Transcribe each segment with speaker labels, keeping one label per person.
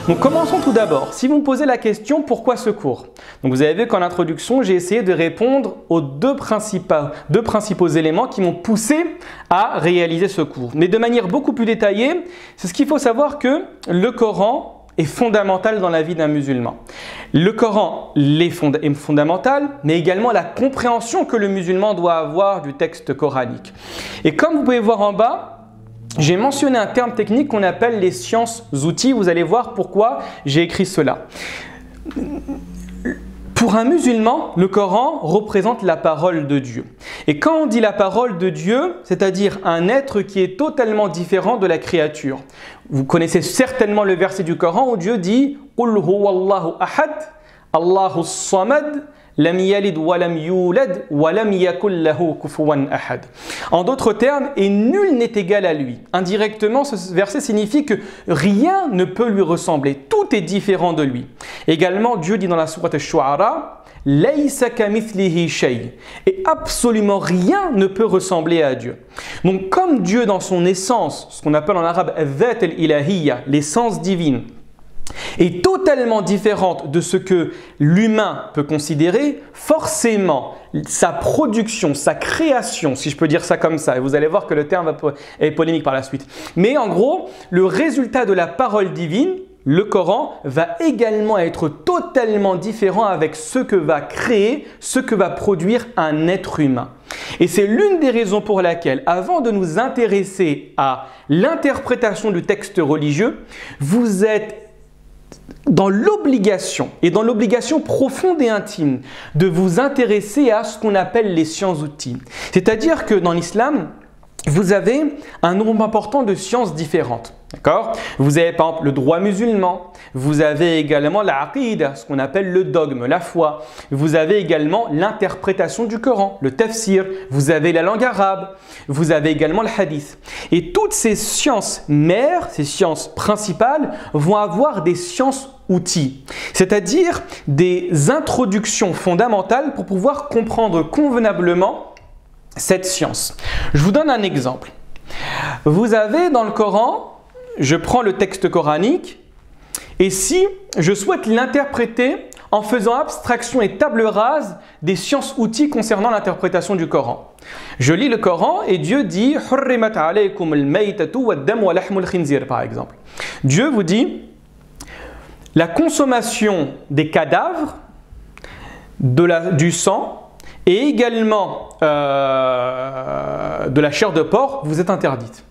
Speaker 1: Donc commençons tout d'abord. Si vous me posez la question pourquoi ce cours? Donc vous avez vu qu'en introduction, j'ai essayé de répondre aux deux principaux éléments qui m'ont poussé à réaliser ce cours. Mais de manière beaucoup plus détaillée, c'est ce qu'il faut savoir que le Coran est fondamental dans la vie d'un musulman. Le Coran est fondamental, mais également la compréhension que le musulman doit avoir du texte coranique. Et comme vous pouvez voir en bas, j'ai mentionné un terme technique qu'on appelle les sciences-outils. Vous allez voir pourquoi j'ai écrit cela. Pour un musulman, le Coran représente la parole de Dieu. Et quand on dit la parole de Dieu, c'est-à-dire un être qui est totalement différent de la créature. Vous connaissez certainement le verset du Coran où Dieu dit « Qul huwallahu ahad, Allahu samad ». En d'autres termes, et nul n'est égal à lui. Indirectement, ce verset signifie que rien ne peut lui ressembler. Tout est différent de lui. Également, Dieu dit dans la sourate Ash-Shu'ara, Laysa kamithlihi shay. Et absolument rien ne peut ressembler à Dieu. Donc, comme Dieu dans son essence, ce qu'on appelle en arabe Dhat al-Ilahiyya, l'essence divine, est totalement différente de ce que l'humain peut considérer, forcément, sa production, sa création, si je peux dire ça comme ça, et vous allez voir que le terme est polémique par la suite, mais en gros, le résultat de la parole divine, le Coran, va également être totalement différent avec ce que va créer, ce que va produire un être humain. Et c'est l'une des raisons pour laquelle, avant de nous intéresser à l'interprétation du texte religieux, vous êtes dans l'obligation, et dans l'obligation profonde et intime, de vous intéresser à ce qu'on appelle les sciences-outils. C'est-à-dire que dans l'islam, vous avez un nombre important de sciences différentes. D'accord? Vous avez par exemple le droit musulman, vous avez également l'aqida, ce qu'on appelle le dogme, la foi. Vous avez également l'interprétation du Coran, le tafsir, vous avez la langue arabe, vous avez également le hadith. Et toutes ces sciences mères, ces sciences principales, vont avoir des sciences-outils, c'est-à-dire des introductions fondamentales pour pouvoir comprendre convenablement cette science. Je vous donne un exemple. Vous avez dans le Coran, je prends le texte coranique et si je souhaite l'interpréter en faisant abstraction et table rase des sciences-outils concernant l'interprétation du Coran. Je lis le Coran et Dieu dit « Hurrimat alaykum al-maytatu wad-dam wa lahmul khinzir » par exemple. Dieu vous dit la consommation des cadavres, du sang et également de la chair de porc vous est interdite.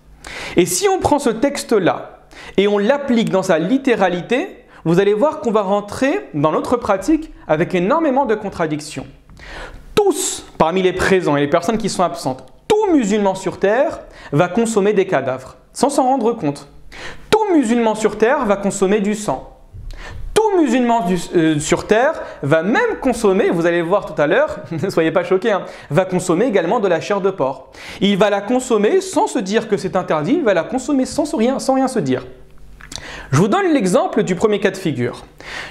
Speaker 1: Et si on prend ce texte-là et on l'applique dans sa littéralité, vous allez voir qu'on va rentrer dans notre pratique avec énormément de contradictions. Tous, parmi les présents et les personnes qui sont absentes, tout musulman sur terre va consommer des cadavres, sans s'en rendre compte. Tout musulman sur terre va consommer du sang. Tout musulman sur terre va même consommer, vous allez le voir tout à l'heure, ne soyez pas choqués, hein, va consommer également de la chair de porc. Il va la consommer sans se dire que c'est interdit, il va la consommer sans rien se dire. Je vous donne l'exemple du premier cas de figure.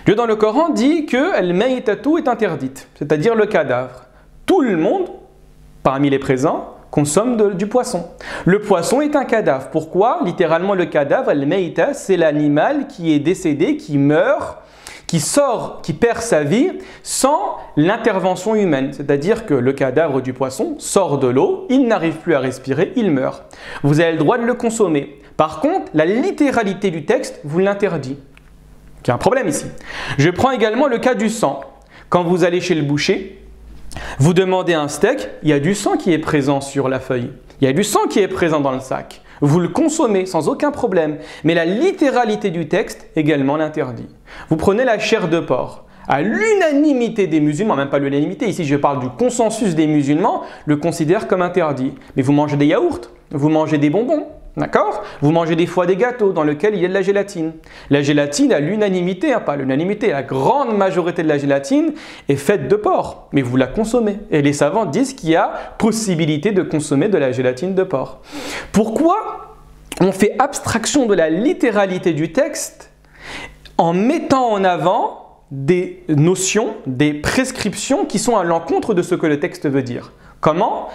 Speaker 1: Dieu dans le Coran dit que al-maytatu est interdite, c'est-à-dire le cadavre. Tout le monde, parmi les présents, consomme du poisson. Le poisson est un cadavre. Pourquoi? Littéralement, le cadavre, al-mayta, c'est l'animal qui est décédé, qui meurt, qui perd sa vie sans l'intervention humaine. C'est-à-dire que le cadavre du poisson sort de l'eau, il n'arrive plus à respirer, il meurt. Vous avez le droit de le consommer. Par contre, la littéralité du texte vous l'interdit. Il y a un problème ici. Je prends également le cas du sang. Quand vous allez chez le boucher, vous demandez un steak, il y a du sang qui est présent sur la feuille. Il y a du sang qui est présent dans le sac. Vous le consommez sans aucun problème. Mais la littéralité du texte également l'interdit. Vous prenez la chair de porc. À l'unanimité des musulmans, même pas l'unanimité, ici je parle du consensus des musulmans, le considèrent comme interdit. Mais vous mangez des yaourts, vous mangez des bonbons. D'accord? Vous mangez des fois des gâteaux dans lesquels il y a de la gélatine. La gélatine, à l'unanimité, pas l'unanimité, la grande majorité de la gélatine est faite de porc, mais vous la consommez. Et les savants disent qu'il y a possibilité de consommer de la gélatine de porc. Pourquoi on fait abstraction de la littéralité du texte en mettant en avant des notions, des prescriptions qui sont à l'encontre de ce que le texte veut dire? Comment?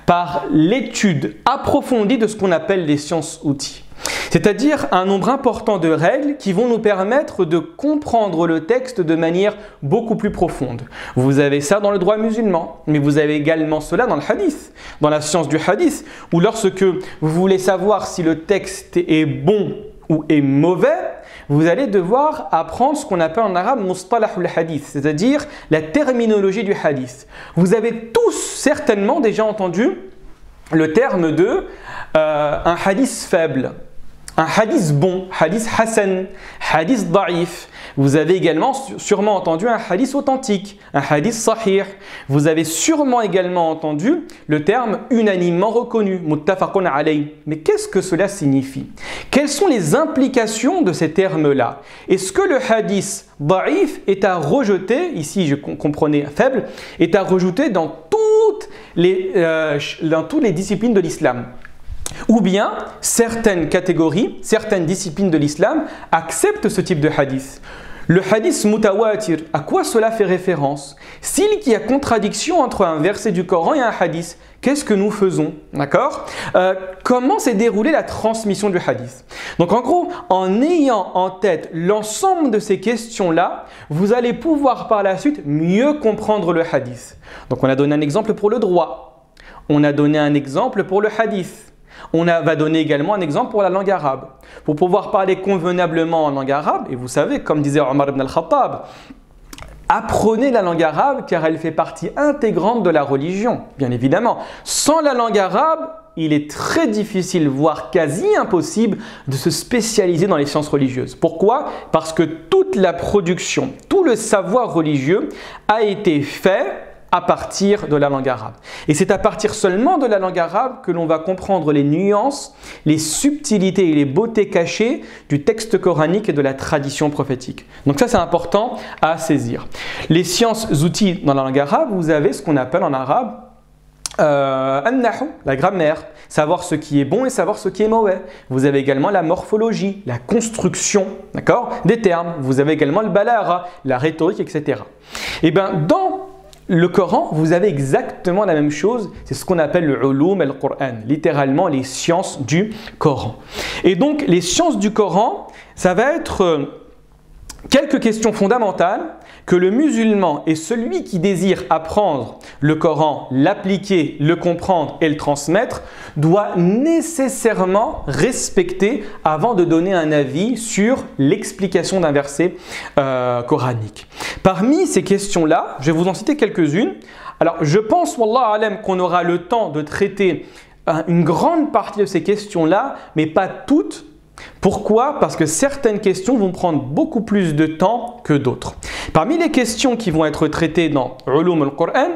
Speaker 1: Par l'étude approfondie de ce qu'on appelle les sciences-outils. C'est-à-dire un nombre important de règles qui vont nous permettre de comprendre le texte de manière beaucoup plus profonde. Vous avez ça dans le droit musulman, mais vous avez également cela dans le hadith, dans la science du hadith, où lorsque vous voulez savoir si le texte est bon ou est mauvais, vous allez devoir apprendre ce qu'on appelle en arabe mustalahul hadith, c'est-à-dire la terminologie du hadith. Vous avez tous certainement déjà entendu le terme de un hadith faible, un hadith bon, hadith hasan, hadith da'if. Vous avez également sûrement entendu un hadith authentique, un hadith sahih. Vous avez sûrement également entendu le terme unanimement reconnu, muttafaqun alayh. Mais qu'est-ce que cela signifie? Quelles sont les implications de ces termes-là? Est-ce que le hadith da'if est à rejeter, ici je comprenais faible, est à rejeter dans toutes les disciplines de l'islam? Ou bien, certaines catégories, certaines disciplines de l'islam acceptent ce type de hadith. Le hadith mutawatir, à quoi cela fait référence? S'il y a contradiction entre un verset du Coran et un hadith, qu'est-ce que nous faisons? D'accord? Comment s'est déroulée la transmission du hadith? Donc en gros, en ayant en tête l'ensemble de ces questions-là, vous allez pouvoir par la suite mieux comprendre le hadith. Donc on a donné un exemple pour le droit, on a donné un exemple pour le hadith. On va donner également un exemple pour la langue arabe. Pour pouvoir parler convenablement en langue arabe, et vous savez, comme disait Omar ibn al-Khattab, apprenez la langue arabe car elle fait partie intégrante de la religion, bien évidemment. Sans la langue arabe, il est très difficile, voire quasi impossible, de se spécialiser dans les sciences religieuses. Pourquoi? Parce que toute la production, tout le savoir religieux a été fait à partir de la langue arabe. Et c'est à partir seulement de la langue arabe que l'on va comprendre les nuances, les subtilités et les beautés cachées du texte coranique et de la tradition prophétique. Donc ça, c'est important à saisir. Les sciences outils dans la langue arabe, vous avez ce qu'on appelle en arabe an-nahu, la grammaire, savoir ce qui est bon et savoir ce qui est mauvais. Vous avez également la morphologie, la construction, d'accord, des termes. Vous avez également le balagha, la rhétorique, etc. Et bien, dans le Coran, vous avez exactement la même chose, c'est ce qu'on appelle le ulum al-Qur'an, littéralement les sciences du Coran. Et donc, les sciences du Coran, ça va être quelques questions fondamentales que le musulman et celui qui désire apprendre le Coran, l'appliquer, le comprendre et le transmettre doit nécessairement respecter avant de donner un avis sur l'explication d'un verset coranique. Parmi ces questions-là, je vais vous en citer quelques-unes. Alors, je pense, wallah alam, qu'on aura le temps de traiter une grande partie de ces questions-là, mais pas toutes. Pourquoi? Parce que certaines questions vont prendre beaucoup plus de temps que d'autres. Parmi les questions qui vont être traitées dans Ulum al-Qur'an,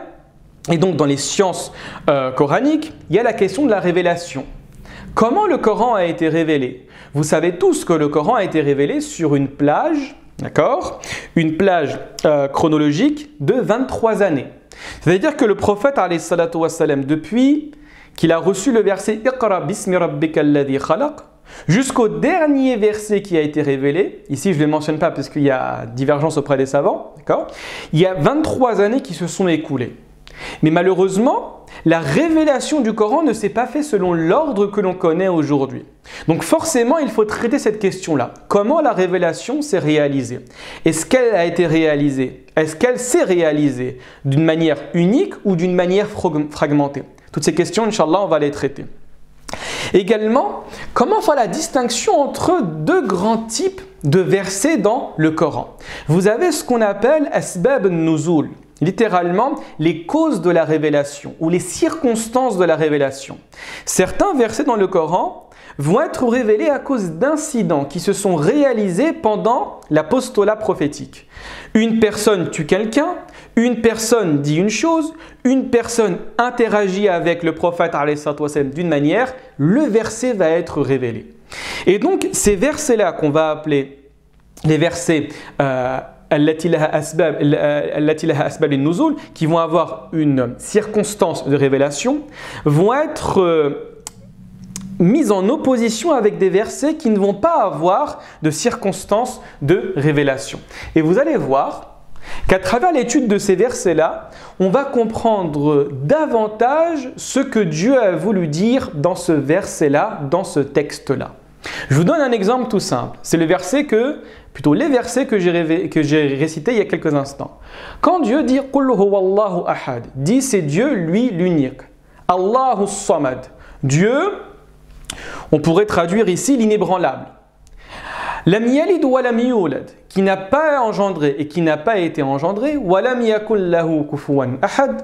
Speaker 1: et donc dans les sciences coraniques, il y a la question de la révélation. Comment le Coran a été révélé? Vous savez tous que le Coran a été révélé sur une plage, d'accord? Une plage chronologique de 23 années. C'est-à-dire que le prophète, alayhi salatu wassalam, depuis qu'il a reçu le verset « Iqra bismi rabbika alladhi khalaq » jusqu'au dernier verset qui a été révélé, ici je ne les mentionne pas parce qu'il y a divergence auprès des savants, d'accord? Il y a 23 années qui se sont écoulées. Mais malheureusement, la révélation du Coran ne s'est pas faite selon l'ordre que l'on connaît aujourd'hui. Donc forcément, il faut traiter cette question-là. Comment la révélation s'est réalisée? Est-ce qu'elle a été réalisée? Est-ce qu'elle s'est réalisée d'une manière unique ou d'une manière fragmentée? Toutes ces questions, Inch'Allah, on va les traiter. Également, comment faire la distinction entre deux grands types de versets dans le Coran? Vous avez ce qu'on appelle asbab an-nuzul, littéralement les causes de la révélation ou les circonstances de la révélation. Certains versets dans le Coran vont être révélés à cause d'incidents qui se sont réalisés pendant l'apostolat prophétique. Une personne tue quelqu'un, une personne dit une chose, une personne interagit avec le prophète d'une manière, le verset va être révélé. Et donc ces versets-là qu'on va appeler les versets qui vont avoir une circonstance de révélation, vont être mis en opposition avec des versets qui ne vont pas avoir de circonstances de révélation. Et vous allez voir qu'à travers l'étude de ces versets-là, on va comprendre davantage ce que Dieu a voulu dire dans ce verset-là, dans ce texte-là. Je vous donne un exemple tout simple. C'est les versets que j'ai récités il y a quelques instants. Quand Dieu dit « Qul huwallahu ahad », dit c'est Dieu, lui, l'unique. Allahu samad. Dieu, on pourrait traduire ici l'inébranlable. Lam yalid wa lam yulad, qui n'a pas engendré et qui n'a pas été engendré, wa lam yakul lahu kufuwan ahad,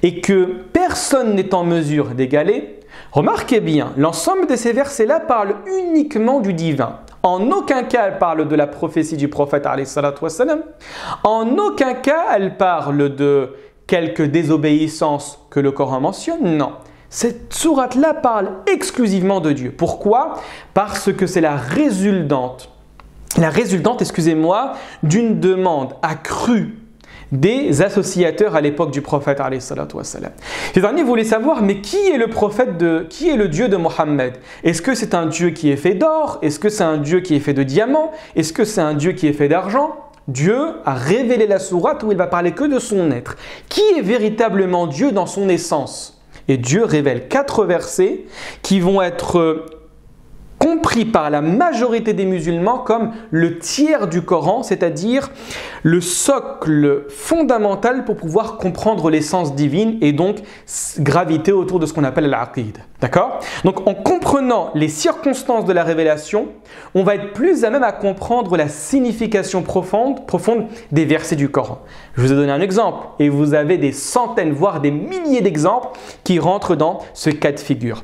Speaker 1: et que personne n'est en mesure d'égaler. Remarquez bien, l'ensemble de ces versets-là parlent uniquement du divin. En aucun cas elle parle de la prophétie du prophète alayhi salatu wassalam. En aucun cas elle parle de quelques désobéissances que le Coran mentionne. Non. Cette sourate-là parle exclusivement de Dieu. Pourquoi? Parce que c'est la résultante, d'une demande accrue des associateurs à l'époque du prophète alayhi salatu wassalam. Ces derniers voulaient savoir, mais qui est le Dieu de Mohammed? Est-ce que c'est un Dieu qui est fait d'or? Est-ce que c'est un Dieu qui est fait de diamants? Est-ce que c'est un Dieu qui est fait d'argent? Dieu a révélé la sourate où il va parler que de son être. Qui est véritablement Dieu dans son essence? Et Dieu révèle 4 versets qui vont être compris par la majorité des musulmans comme le tiers du Coran, c'est-à-dire le socle fondamental pour pouvoir comprendre l'essence divine et donc graviter autour de ce qu'on appelle l'aqid. D'accord? Donc en comprenant les circonstances de la révélation, on va être plus à même à comprendre la signification profonde des versets du Coran. Je vous ai donné un exemple et vous avez des centaines, voire des milliers d'exemples qui rentrent dans ce cas de figure.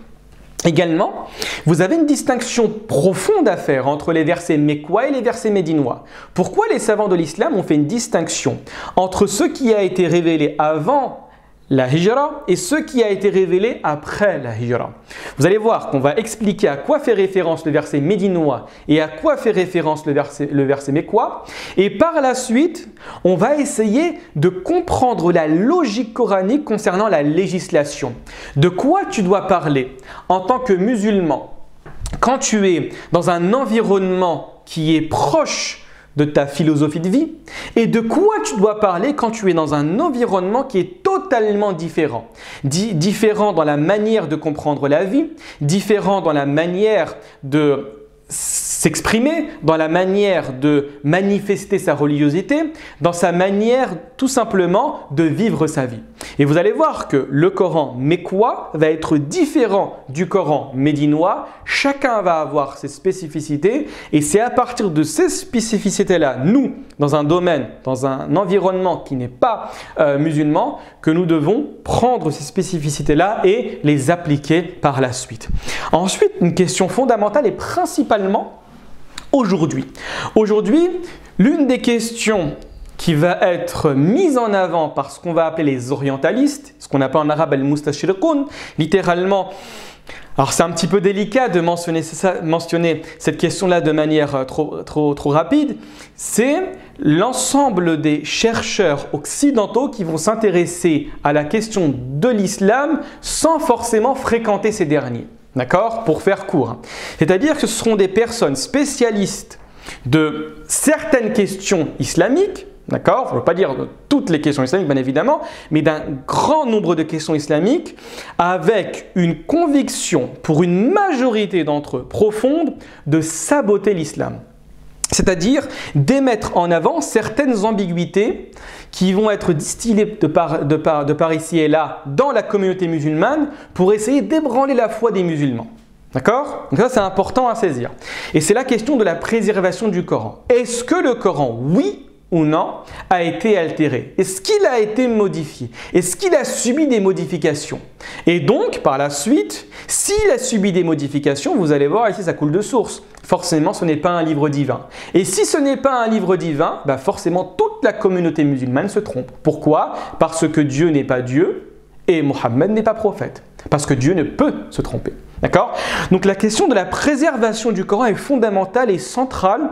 Speaker 1: Également, vous avez une distinction profonde à faire entre les versets mécois et les versets médinois. Pourquoi les savants de l'islam ont fait une distinction entre ce qui a été révélé avant la hijra et ce qui a été révélé après la hijra? Vous allez voir qu'on va expliquer à quoi fait référence le verset médinois et à quoi fait référence le verset mécois. Et par la suite, on va essayer de comprendre la logique coranique concernant la législation. De quoi tu dois parler en tant que musulman quand tu es dans un environnement qui est proche de ta philosophie de vie et de quoi tu dois parler quand tu es dans un environnement qui est totalement différent. Différent dans la manière de comprendre la vie, différent dans la manière de s'exprimer, dans la manière de manifester sa religiosité, dans sa manière tout simplement de vivre sa vie. Et vous allez voir que le Coran mécois va être différent du Coran médinois. Chacun va avoir ses spécificités et c'est à partir de ces spécificités-là, nous, dans un domaine, dans un environnement qui n'est pas musulman, que nous devons prendre ces spécificités-là et les appliquer par la suite. Ensuite, une question fondamentale et principalement aujourd'hui. Aujourd'hui, l'une des questions qui va être mise en avant par ce qu'on va appeler les orientalistes, ce qu'on appelle en arabe al-mustashriqun, littéralement. Alors c'est un petit peu délicat de mentionner cette question-là de manière trop rapide. C'est l'ensemble des chercheurs occidentaux qui vont s'intéresser à la question de l'islam sans forcément fréquenter ces derniers. D'accord? Pour faire court. C'est-à-dire que ce seront des personnes spécialistes de certaines questions islamiques. D'accord? Je ne veux pas dire de toutes les questions islamiques, bien évidemment, mais d'un grand nombre de questions islamiques avec une conviction, pour une majorité d'entre eux profonde, de saboter l'islam. C'est-à-dire d'émettre en avant certaines ambiguïtés qui vont être distillées de par ici et là dans la communauté musulmane pour essayer d'ébranler la foi des musulmans. D'accord? Donc ça, c'est important à saisir. Et c'est la question de la préservation du Coran. Est-ce que le Coran, oui ou non, a été altéré? Est-ce qu'il a été modifié? Est-ce qu'il a subi des modifications? Et donc, par la suite, s'il a subi des modifications, vous allez voir ici, ça coule de source. Forcément, ce n'est pas un livre divin. Et si ce n'est pas un livre divin, bah forcément, toute la communauté musulmane se trompe. Pourquoi? Parce que Dieu n'est pas Dieu et Mohammed n'est pas prophète. Parce que Dieu ne peut se tromper. D'accord? Donc, la question de la préservation du Coran est fondamentale et centrale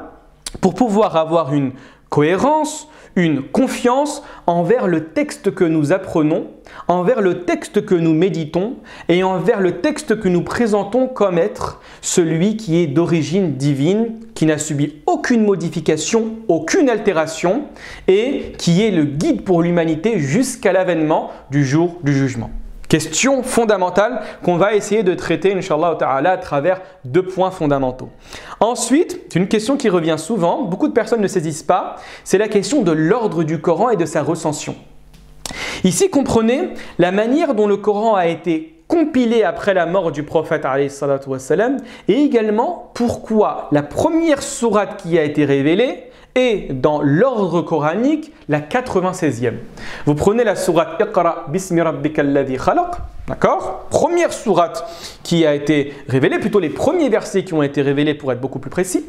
Speaker 1: pour pouvoir avoir une cohérence, une confiance envers le texte que nous apprenons, envers le texte que nous méditons et envers le texte que nous présentons comme être celui qui est d'origine divine, qui n'a subi aucune modification, aucune altération et qui est le guide pour l'humanité jusqu'à l'avènement du jour du jugement. Question fondamentale qu'on va essayer de traiter, Inch'Allah ta'ala, à travers 2 points fondamentaux. Ensuite, c'est une question qui revient souvent, beaucoup de personnes ne saisissent pas, c'est la question de l'ordre du Coran et de sa recension. Ici, comprenez la manière dont le Coran a été compilé après la mort du prophète alayhi salatu wassalam, et également pourquoi la première sourate qui a été révélée est dans l'ordre coranique la 96e. Vous prenez la sourate Iqra bismi rabbikal ladhi khalaq, d'accord? Première sourate qui a été révélée, plutôt les premiers versets qui ont été révélés pour être beaucoup plus précis.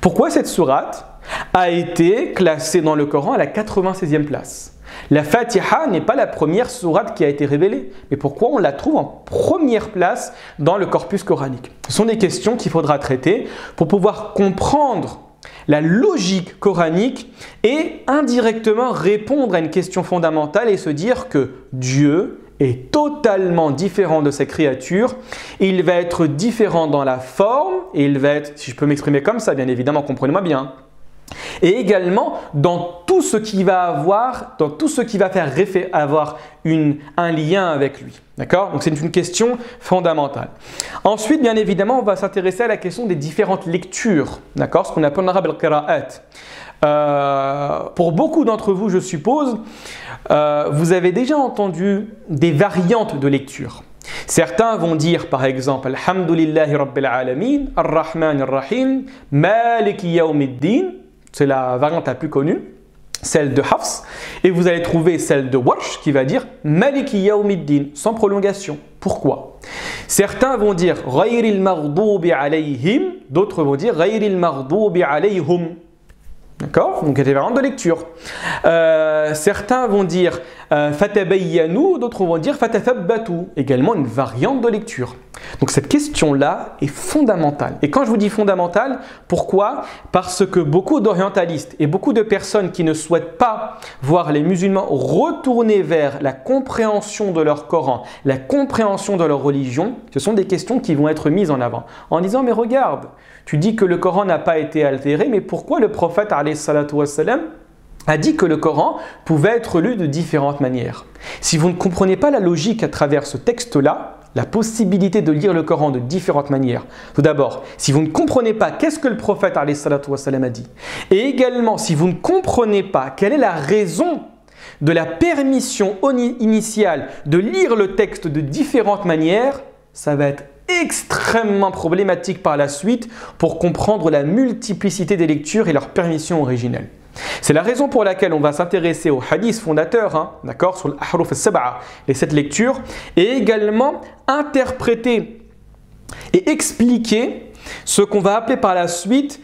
Speaker 1: Pourquoi cette sourate a été classée dans le Coran à la 96e place? La Fatiha n'est pas la première sourate qui a été révélée, mais pourquoi on la trouve en première place dans le corpus coranique? Ce sont des questions qu'il faudra traiter pour pouvoir comprendre la logique coranique et indirectement répondre à une question fondamentale et se dire que Dieu est totalement différent de ses créatures. Il va être différent dans la forme et il va être, si je peux m'exprimer comme ça, bien évidemment, comprenez-moi bien, et également dans tout ce qui va avoir, dans tout ce qui va faire avoir un lien avec lui. D'accord? Donc c'est une question fondamentale. Ensuite, bien évidemment, on va s'intéresser à la question des différentes lectures. D'accord? Ce qu'on appelle en arabe al-qira'at. Pour beaucoup d'entre vous, je suppose, vous avez déjà entendu des variantes de lecture. Certains vont dire par exemple Alhamdulillahi Rabbil Alamin, Ar-Rahman Ar-Rahim, Maliki Yawmiddin. C'est la variante la plus connue, celle de Hafs. Et vous allez trouver celle de Warsh qui va dire Maliki Yawmiddin, sans prolongation. Pourquoi? Certains vont dire Ghayril Maghdubi alayhim, d'autres vont dire Ghayril Maghdubi alayhum. D'accord? Donc il y a des variantes de lecture. Certains vont dire Fatabayyanu, d'autres vont dire Fatathabbatu, également une variante de lecture. Donc cette question-là est fondamentale. Et quand je vous dis fondamentale, pourquoi? Parce que beaucoup d'orientalistes et beaucoup de personnes qui ne souhaitent pas voir les musulmans retourner vers la compréhension de leur Coran, la compréhension de leur religion, ce sont des questions qui vont être mises en avant. En disant, mais regarde, tu dis que le Coran n'a pas été altéré, mais pourquoi le prophète alayhi salatu wassalam a dit que le Coran pouvait être lu de différentes manières? Si vous ne comprenez pas la logique à travers ce texte-là, la possibilité de lire le Coran de différentes manières. Tout d'abord, si vous ne comprenez pas qu'est-ce que le prophète alayhi salatu wassalam a dit, et également si vous ne comprenez pas quelle est la raison de la permission initiale de lire le texte de différentes manières, ça va être extrêmement problématique par la suite pour comprendre la multiplicité des lectures et leur permission originelle. C'est la raison pour laquelle on va s'intéresser au hadith fondateur, d'accord, sur l'Ahruf al-Sab'a, les 7 lectures, et également interpréter et expliquer ce qu'on va appeler par la suite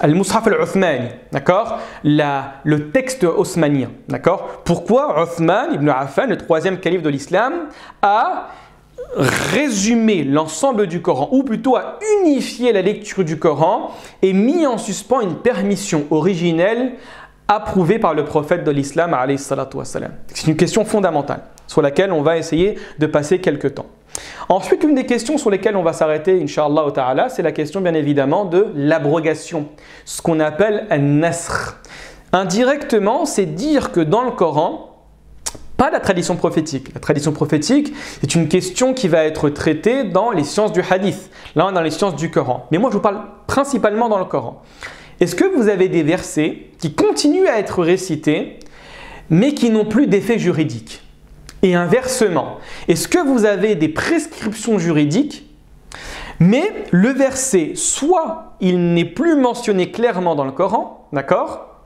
Speaker 1: Al-Mushaf al-Uthmani, d'accord, le texte osmanien, d'accord. Pourquoi Uthman ibn Affan, le 3e calife de l'islam, a résumé l'ensemble du Coran, ou plutôt a unifié la lecture du Coran et mis en suspens une permission originelle approuvée par le prophète de l'islam alayhi salatu wassalam. C'est une question fondamentale sur laquelle on va essayer de passer quelques temps. Ensuite, une des questions sur lesquelles on va s'arrêter, Inch'Allah ta'ala, c'est la question bien évidemment de l'abrogation, ce qu'on appelle un-nasr. Indirectement, c'est dire que dans le Coran, pas la tradition prophétique. La tradition prophétique est une question qui va être traitée dans les sciences du hadith, là dans les sciences du Coran. Mais moi je vous parle principalement dans le Coran. Est-ce que vous avez des versets qui continuent à être récités mais qui n'ont plus d'effet juridique? Et inversement, est-ce que vous avez des prescriptions juridiques mais le verset, soit il n'est plus mentionné clairement dans le Coran, d'accord,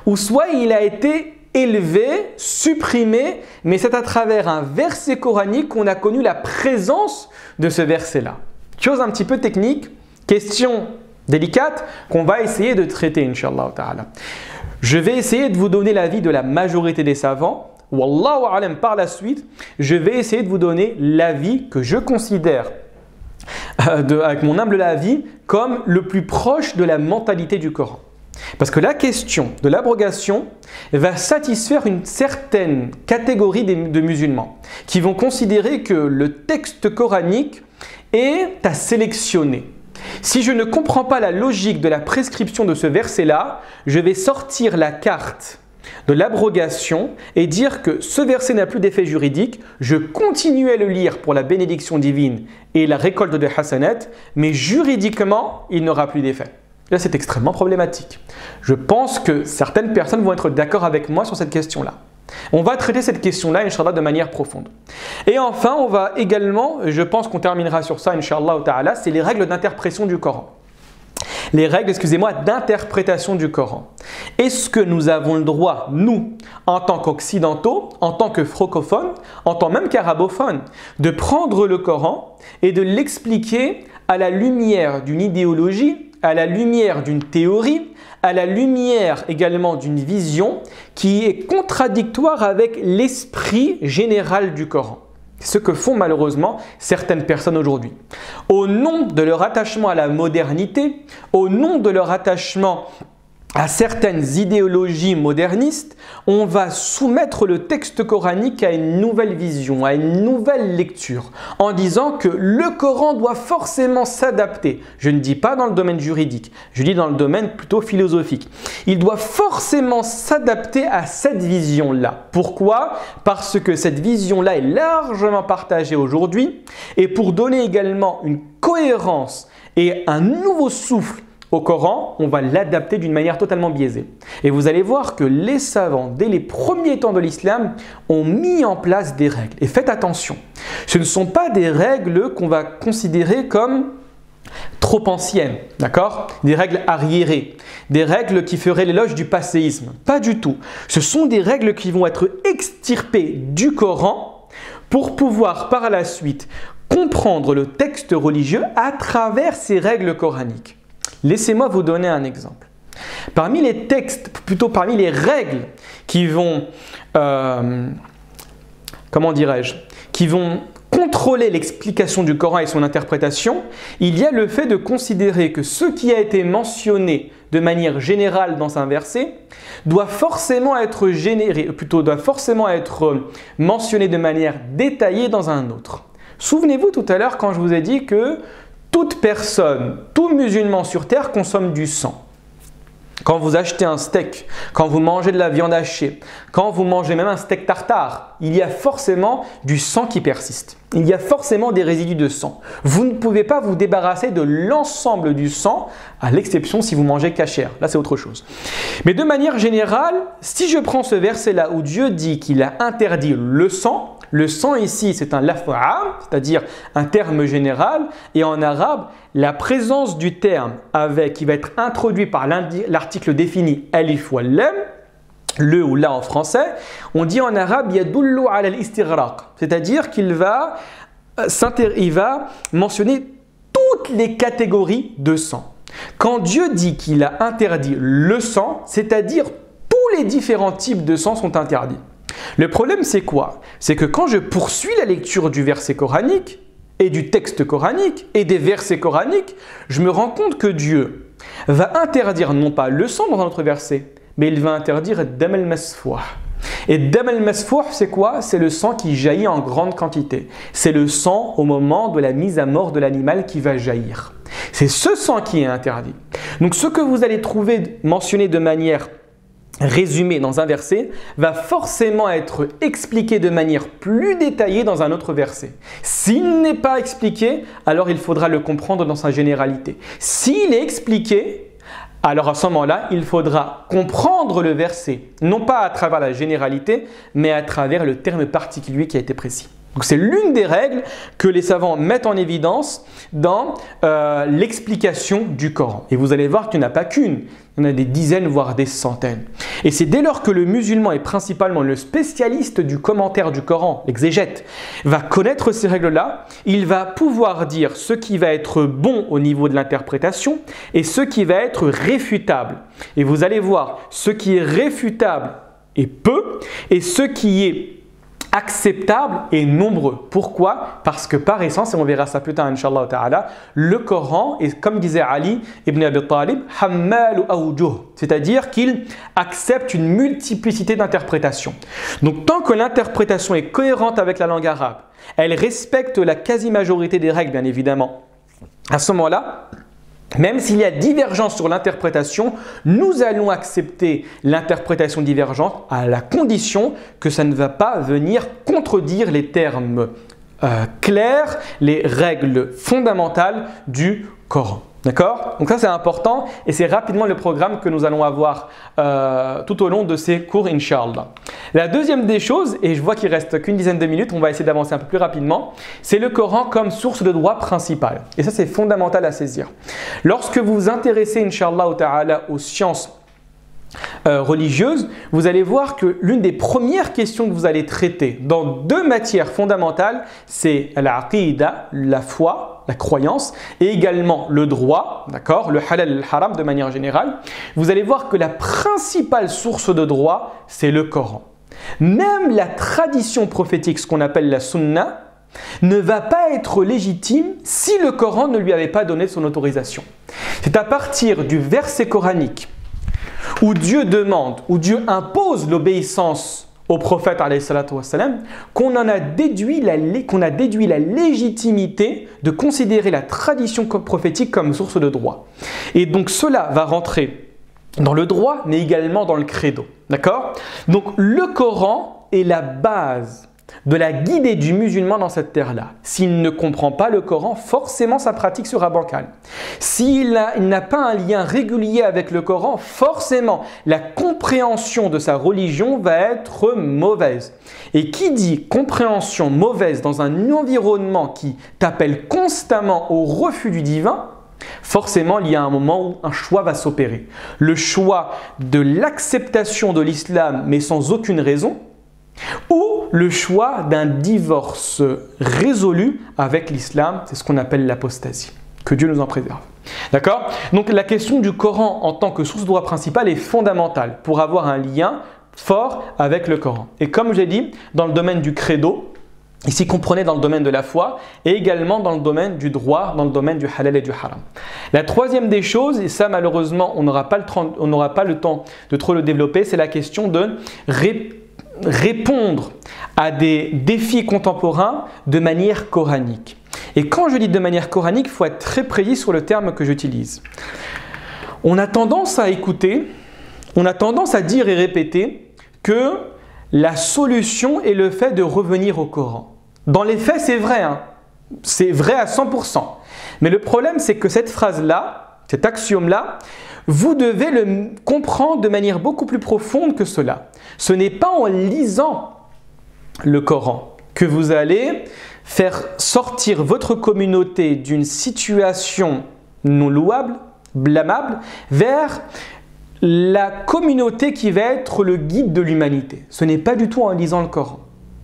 Speaker 1: ou soit il a été élevé, supprimé, mais c'est à travers un verset coranique qu'on a connu la présence de ce verset-là. Chose un petit peu technique, question délicate qu'on va essayer de traiter, Inch'Allah ta'ala. Je vais essayer de vous donner l'avis de la majorité des savants. Wallahu a'lam, par la suite, je vais essayer de vous donner l'avis que je considère, avec mon humble avis, comme le plus proche de la mentalité du Coran. Parce que la question de l'abrogation va satisfaire une certaine catégorie de musulmans qui vont considérer que le texte coranique est à sélectionner. Si je ne comprends pas la logique de la prescription de ce verset-là, je vais sortir la carte de l'abrogation et dire que ce verset n'a plus d'effet juridique, je continue à le lire pour la bénédiction divine et la récolte de hasanat, mais juridiquement, il n'aura plus d'effet. Là, c'est extrêmement problématique. Je pense que certaines personnes vont être d'accord avec moi sur cette question-là. On va traiter cette question-là, Inch'Allah, de manière profonde. Et enfin, on va également, je pense qu'on terminera sur ça, Inch'Allah ta'ala, c'est les règles d'interprétation du Coran. Les règles, excusez-moi, d'interprétation du Coran. Est-ce que nous avons le droit, nous, en tant qu'occidentaux, en tant que francophones, en tant même qu'arabophones, de prendre le Coran et de l'expliquer à la lumière d'une idéologie, à la lumière d'une théorie, à la lumière également d'une vision qui est contradictoire avec l'esprit général du Coran? Ce que font malheureusement certaines personnes aujourd'hui. Au nom de leur attachement à la modernité, au nom de leur attachement à certaines idéologies modernistes, on va soumettre le texte coranique à une nouvelle vision, à une nouvelle lecture, en disant que le Coran doit forcément s'adapter. Je ne dis pas dans le domaine juridique, je dis dans le domaine plutôt philosophique. Il doit forcément s'adapter à cette vision-là. Pourquoi? Parce que cette vision-là est largement partagée aujourd'hui, et pour donner également une cohérence et un nouveau souffle au Coran, on va l'adapter d'une manière totalement biaisée. Et vous allez voir que les savants, dès les premiers temps de l'islam, ont mis en place des règles. Et faites attention, ce ne sont pas des règles qu'on va considérer comme trop anciennes, d'accord? Des règles arriérées, des règles qui feraient l'éloge du passéisme. Pas du tout. Ce sont des règles qui vont être extirpées du Coran pour pouvoir par la suite comprendre le texte religieux à travers ces règles coraniques. Laissez-moi vous donner un exemple. Parmi les textes, plutôt parmi les règles qui vont, qui vont contrôler l'explication du Coran et son interprétation, il y a le fait de considérer que ce qui a été mentionné de manière générale dans un verset doit forcément être mentionné de manière détaillée dans un autre. Souvenez-vous tout à l'heure quand je vous ai dit que toute personne, tout musulman sur terre consomme du sang. Quand vous achetez un steak, quand vous mangez de la viande hachée, quand vous mangez même un steak tartare, il y a forcément du sang qui persiste. Il y a forcément des résidus de sang. Vous ne pouvez pas vous débarrasser de l'ensemble du sang, à l'exception si vous mangez kasher. Là, c'est autre chose. Mais de manière générale, si je prends ce verset-là où Dieu dit qu'il a interdit le sang ici, c'est un laf'am, c'est-à-dire un terme général. Et en arabe, la présence du terme qui va être introduit par l'article défini alif ou lam, le ou la en français, on dit en arabe yadullu ala al-istighraq, c'est-à-dire qu'il va mentionner toutes les catégories de sang. Quand Dieu dit qu'il a interdit le sang, c'est-à-dire tous les différents types de sang sont interdits. Le problème, c'est quoi? C'est que quand je poursuis la lecture du verset coranique et du texte coranique et des versets coraniques, je me rends compte que Dieu va interdire non pas le sang dans un autre verset, mais il va interdire dam al-masfouh. Et dam al-masfouh, c'est quoi? C'est le sang qui jaillit en grande quantité. C'est le sang au moment de la mise à mort de l'animal qui va jaillir. C'est ce sang qui est interdit. Donc ce que vous allez trouver mentionné de manière résumé dans un verset va forcément être expliqué de manière plus détaillée dans un autre verset. S'il n'est pas expliqué, alors il faudra le comprendre dans sa généralité. S'il est expliqué, alors à ce moment-là, il faudra comprendre le verset, non pas à travers la généralité, mais à travers le terme particulier qui a été précis. Donc c'est l'une des règles que les savants mettent en évidence dans l'explication du Coran. Et vous allez voir qu'il n'y en a pas qu'une, il y en a des dizaines voire des centaines. Et c'est dès lors que le musulman est principalement le spécialiste du commentaire du Coran, l'exégète, va connaître ces règles-là, il va pouvoir dire ce qui va être bon au niveau de l'interprétation et ce qui va être réfutable. Et vous allez voir, ce qui est réfutable est peu et ce qui est acceptable et nombreux. Pourquoi? Parce que par essence, et on verra ça plus tard, Inch'Allah ta'ala, le Coran est, comme disait Ali ibn Abi Talib, hammal awjuh, c'est-à-dire qu'il accepte une multiplicité d'interprétations. Donc tant que l'interprétation est cohérente avec la langue arabe, elle respecte la quasi-majorité des règles, bien évidemment. À ce moment-là, Même s'il y a divergence sur l'interprétation, nous allons accepter l'interprétation divergente à la condition que ça ne va pas venir contredire les termes clairs, les règles fondamentales du Coran. D'accord? Donc ça c'est important et c'est rapidement le programme que nous allons avoir tout au long de ces cours, Inch'Allah. La deuxième des choses, et je vois qu'il reste qu'une dizaine de minutes, on va essayer d'avancer un peu plus rapidement, c'est le Coran comme source de droit principale. Et ça c'est fondamental à saisir. Lorsque vous vous intéressez, Inch'Allah ta'ala, aux sciences religieuse, vous allez voir que l'une des premières questions que vous allez traiter dans deux matières fondamentales, c'est l'aqidah, la foi, la croyance, et également le droit, d'accord, le halal et le haram de manière générale. Vous allez voir que la principale source de droit, c'est le Coran. Même la tradition prophétique, ce qu'on appelle la sunna, ne va pas être légitime si le Coran ne lui avait pas donné son autorisation. C'est à partir du verset coranique où Dieu demande, où Dieu impose l'obéissance au prophète qu'on a déduit la légitimité de considérer la tradition prophétique comme source de droit. Et donc cela va rentrer dans le droit, mais également dans le credo. D'accord? Donc le Coran est la base de la guidée du musulman dans cette terre-là. S'il ne comprend pas le Coran, forcément sa pratique sera bancale. S'il n'a pas un lien régulier avec le Coran, forcément la compréhension de sa religion va être mauvaise. Et qui dit compréhension mauvaise dans un environnement qui t'appelle constamment au refus du divin, forcément, il y a un moment où un choix va s'opérer. Le choix de l'acceptation de l'islam, mais sans aucune raison, ou le choix d'un divorce résolu avec l'islam, c'est ce qu'on appelle l'apostasie. Que Dieu nous en préserve. D'accord? Donc la question du Coran en tant que source de droit principale est fondamentale pour avoir un lien fort avec le Coran. Et comme j'ai dit, dans le domaine du credo, ici comprenez dans le domaine de la foi et également dans le domaine du droit, dans le domaine du halal et du haram. La troisième des choses, et ça malheureusement on n'aura pas le temps de trop le développer, c'est la question de répondre à des défis contemporains de manière coranique. Et quand je dis de manière coranique, il faut être très précis sur le terme que j'utilise. On a tendance à écouter, on a tendance à dire et répéter que la solution est le fait de revenir au Coran. Dans les faits, c'est vrai, hein. C'est vrai à 100%. Mais le problème, c'est que cette phrase-là, cet axiome-là, vous devez le comprendre de manière beaucoup plus profonde que cela. Ce n'est pas en lisant le Coran que vous allez faire sortir votre communauté d'une situation non louable, blâmable, vers la communauté qui va être le guide de l'humanité. Ce n'est pas du tout en lisant le Coran.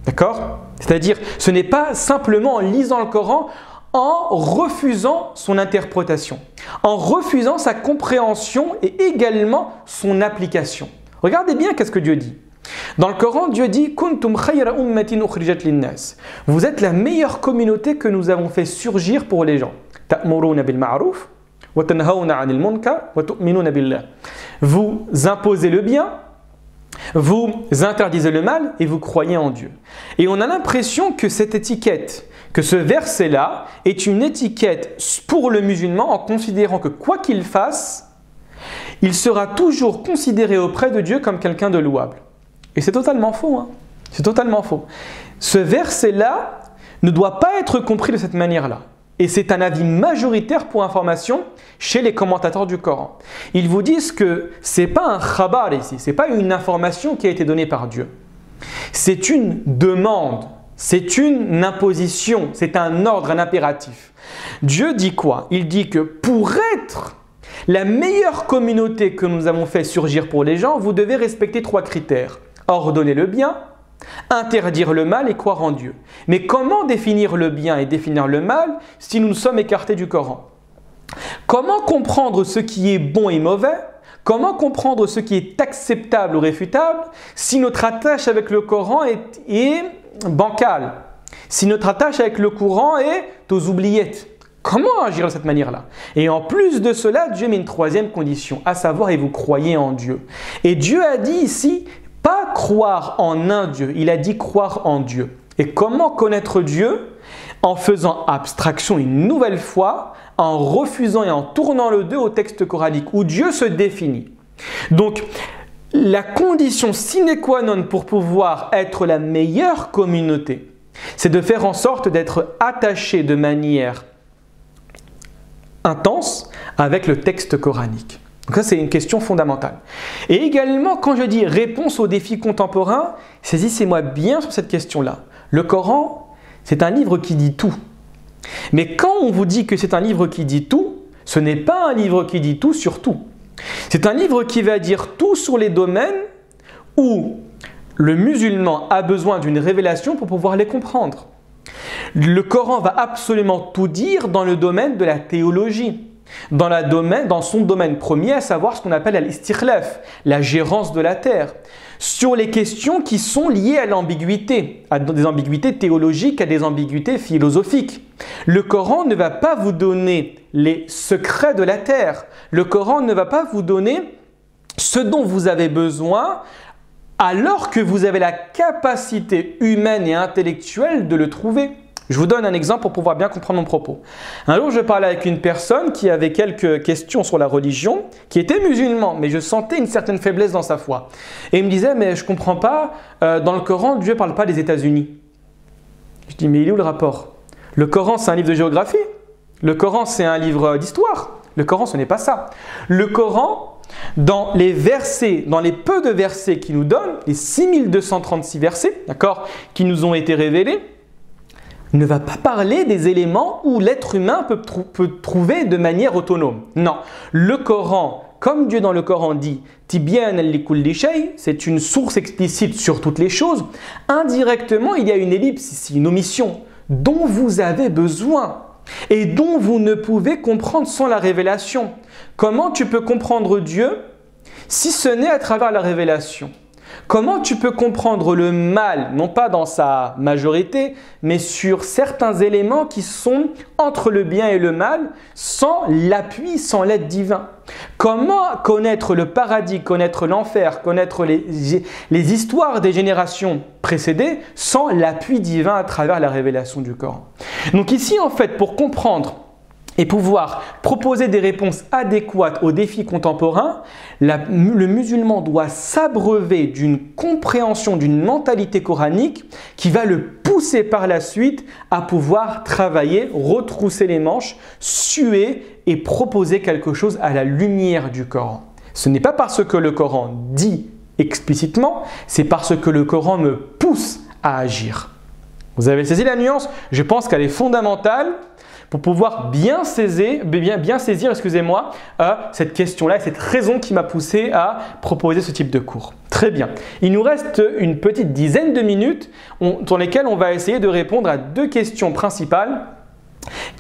Speaker 1: D'accord? C'est-à-dire, ce n'est pas simplement en lisant le Coran, en refusant son interprétation, en refusant sa compréhension et également son application. Regardez bien qu'est-ce que Dieu dit. Dans le Coran, Dieu dit « Kuntum khayra ummatin ukhrijat linnas » Vous êtes la meilleure communauté que nous avons fait surgir pour les gens. « Ta'muruna bil ma'ruf wa tanhawna 'anil munkar wa tu'minuna billah » Vous imposez le bien, vous interdisez le mal et vous croyez en Dieu. Et on a l'impression que cette étiquette, que ce verset-là est une étiquette pour le musulman en considérant que quoi qu'il fasse, il sera toujours considéré auprès de Dieu comme quelqu'un de louable. Et c'est totalement faux. Hein. C'est totalement faux. Ce verset-là ne doit pas être compris de cette manière-là. Et c'est un avis majoritaire pour information chez les commentateurs du Coran. Ils vous disent que ce n'est pas un khabar ici, ce n'est pas une information qui a été donnée par Dieu. C'est une demande, c'est une imposition, c'est un ordre, un impératif. Dieu dit quoi? Il dit que pour être la meilleure communauté que nous avons fait surgir pour les gens, vous devez respecter 3 critères. Ordonner le bien, interdire le mal et croire en Dieu. Mais comment définir le bien et définir le mal si nous nous sommes écartés du Coran? Comment comprendre ce qui est bon et mauvais? Comment comprendre ce qui est acceptable ou réfutable si notre attache avec le Coran est bancale? Si notre attache avec le Coran est aux oubliettes? Comment agir de cette manière-là? Et en plus de cela, Dieu met une 3e condition, à savoir, et vous croyez en Dieu. Et Dieu a dit ici, pas croire en un Dieu, il a dit croire en Dieu. Et comment connaître Dieu? En faisant abstraction une nouvelle fois en refusant et en tournant le dos au texte coranique où Dieu se définit. Donc, la condition sine qua non pour pouvoir être la meilleure communauté, c'est de faire en sorte d'être attaché de manière intense avec le texte coranique. Donc ça, c'est une question fondamentale. Et également, quand je dis réponse aux défis contemporains, saisissez-moi bien sur cette question-là. Le Coran, c'est un livre qui dit tout. Mais quand on vous dit que c'est un livre qui dit tout, ce n'est pas un livre qui dit tout sur tout. C'est un livre qui va dire tout sur les domaines où le musulman a besoin d'une révélation pour pouvoir les comprendre. Le Coran va absolument tout dire dans le domaine de la théologie, dans son domaine premier, à savoir ce qu'on appelle al-istikhlaf, la gérance de la terre, sur les questions qui sont liées à l'ambiguïté, à des ambiguïtés théologiques, à des ambiguïtés philosophiques. Le Coran ne va pas vous donner les secrets de la terre. Le Coran ne va pas vous donner ce dont vous avez besoin alors que vous avez la capacité humaine et intellectuelle de le trouver. Je vous donne un exemple pour pouvoir bien comprendre mon propos. Un jour, je parlais avec une personne qui avait quelques questions sur la religion, qui était musulman, mais je sentais une certaine faiblesse dans sa foi. Et il me disait, mais je ne comprends pas, dans le Coran, Dieu ne parle pas des États-Unis. Je dis, mais il est où le rapport? Le Coran, c'est un livre de géographie. Le Coran, c'est un livre d'histoire. Le Coran, ce n'est pas ça. Le Coran, dans les versets, dans les peu de versets qu'il nous donne, les 6236 versets, d'accord, qui nous ont été révélés, ne va pas parler des éléments où l'être humain peut trouver de manière autonome. Non, le Coran, comme Dieu dans le Coran dit « Tibyan li-kulli shay », c'est une source explicite sur toutes les choses. Indirectement, il y a une ellipse ici, une omission dont vous avez besoin et dont vous ne pouvez comprendre sans la révélation. Comment tu peux comprendre Dieu si ce n'est à travers la révélation? Comment tu peux comprendre le mal, non pas dans sa majorité, mais sur certains éléments qui sont entre le bien et le mal, sans l'appui, sans l'aide divine? Comment connaître le paradis, connaître l'enfer, connaître les histoires des générations précédées sans l'appui divin à travers la révélation du Coran? Donc ici, en fait, pour comprendre et pouvoir proposer des réponses adéquates aux défis contemporains, le musulman doit s'abreuver d'une compréhension, d'une mentalité coranique qui va le pousser par la suite à pouvoir travailler, retrousser les manches, suer et proposer quelque chose à la lumière du Coran. Ce n'est pas parce que le Coran dit explicitement, c'est parce que le Coran me pousse à agir. Vous avez saisi la nuance? Je pense qu'elle est fondamentale pour pouvoir bien saisir cette question-là, cette raison qui m'a poussé à proposer ce type de cours. Très bien. Il nous reste une petite dizaine de minutes dans lesquelles on va essayer de répondre à deux questions principales.